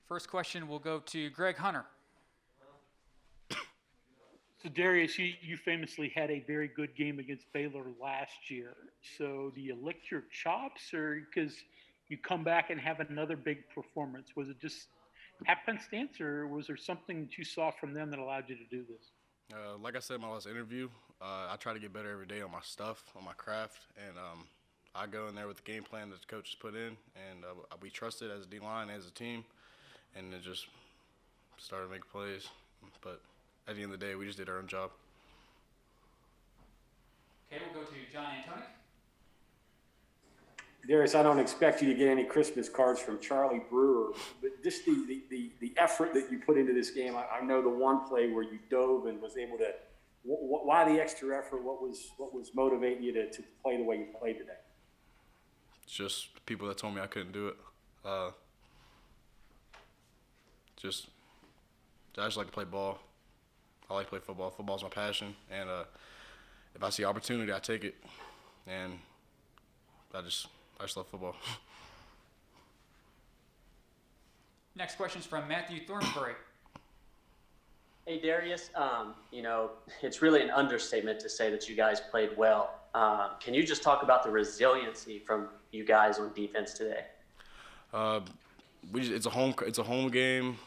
First question will go to Greg Hunter. So Darius, you famously had a very good game against Baylor last year. So do you lick your chops, or because you come back and have another big performance? Was it just happenstance, or was there something that you saw from them that allowed you to do this? Like I said in my last interview, I try to get better every day on my stuff, on my craft, and I go in there with the game plan that the coaches put in, and we trust it as a D-line, as a team, and then just started making plays. But at the end of the day, we just did our own job. Okay, we'll go to John Antonic. Darius, I don't expect you to get any Christmas cards from Charlie Brewer, but just the effort that you put into this game. I know the one play where you dove and was able to. Why the extra effort? What was motivating you to play the way you played today? It's just people that told me I couldn't do it. I just like to play ball. I like to play football. Football's my passion, and if I see opportunity, I take it. And I just love football. Next question is from Matthew Thornbury. Hey, Darius, it's really an understatement to say that you guys played well. Can you just talk about the resiliency from you guys on defense today? It's a home game.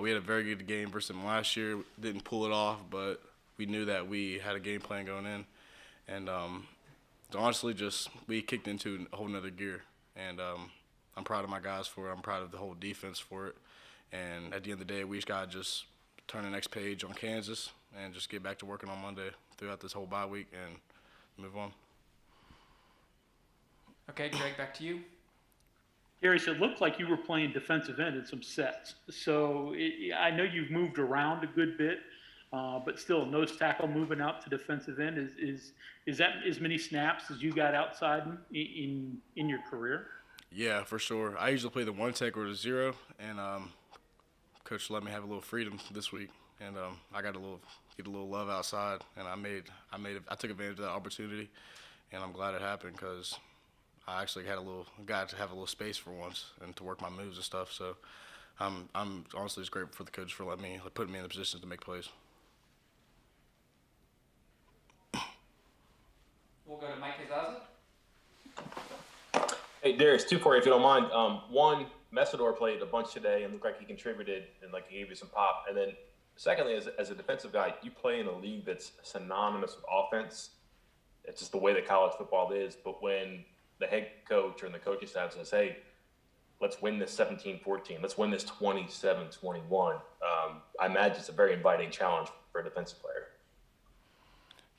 We had a very good game versus them last year. Didn't pull it off, but we knew that we had a game plan going in. And honestly, we kicked into a whole nother gear. And I'm proud of my guys for it. I'm proud of the whole defense for it. And at the end of the day, we just got to just turn the next page on Kansas and just get back to working on Monday throughout this whole bye week and move on. Okay, Greg, back to you. Darius, it looked like you were playing defensive end in some sets. So I know you've moved around a good bit, but still, nose tackle moving out to defensive end is that as many snaps as you got outside in your career? Yeah, for sure. I usually play the one tech or the zero, and coach let me have a little freedom this week, and I got get a little love outside, and I took advantage of that opportunity, and I'm glad it happened because I actually got to have a little space for once and to work my moves and stuff. So I'm honestly just grateful for the coach for putting me in the position to make plays. We'll go to Mike Hazaza. Hey, Darius, two for you if you don't mind. One, Messidor played a bunch today and looked like he contributed and like he gave you some pop. And then secondly, as a defensive guy, you play in a league that's synonymous with offense. It's just the way that college football is. But when the head coach or the coaching staff says, hey, let's win this 17-14, let's win this 27-21, I imagine it's a very inviting challenge for a defensive player.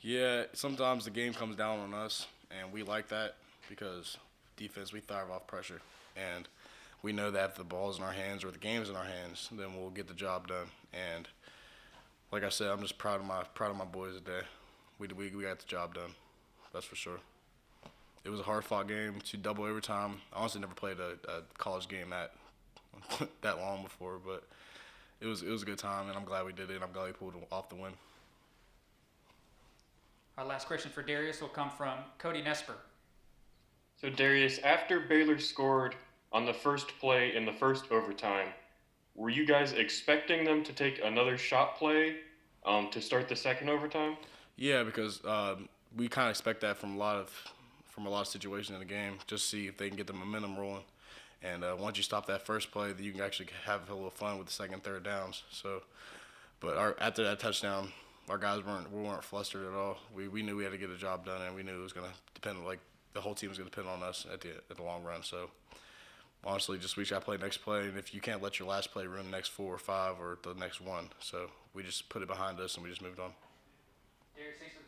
Yeah, sometimes the game comes down on us, and we like that because defense, we thrive off pressure. And we know that if the ball's in our hands or the game's in our hands, then we'll get the job done. And like I said, I'm just proud of my boys today. We got the job done, that's for sure. It was a hard-fought game to double overtime. I honestly never played a college game that long before, but it was a good time, and I'm glad we did it, and I'm glad we pulled off the win. Our last question for Darius will come from Cody Nesper. So Darius, after Baylor scored on the first play in the first overtime, were you guys expecting them to take another shot play to start the second overtime? Yeah, because we kind of expect that from a lot of situations in the game, just see if they can get the momentum rolling. And once you stop that first play, then you can actually have a little fun with the second, third downs. So, but after that touchdown, our guys weren't flustered at all. We knew we had to get the job done, and we knew it was going to depend, the whole team was going to depend on us at the long run. So, honestly, we got to play next play, and if you can't let your last play ruin the next 4 or 5 or the next one. So we just put it behind us, and we just moved on. Darius, thanks for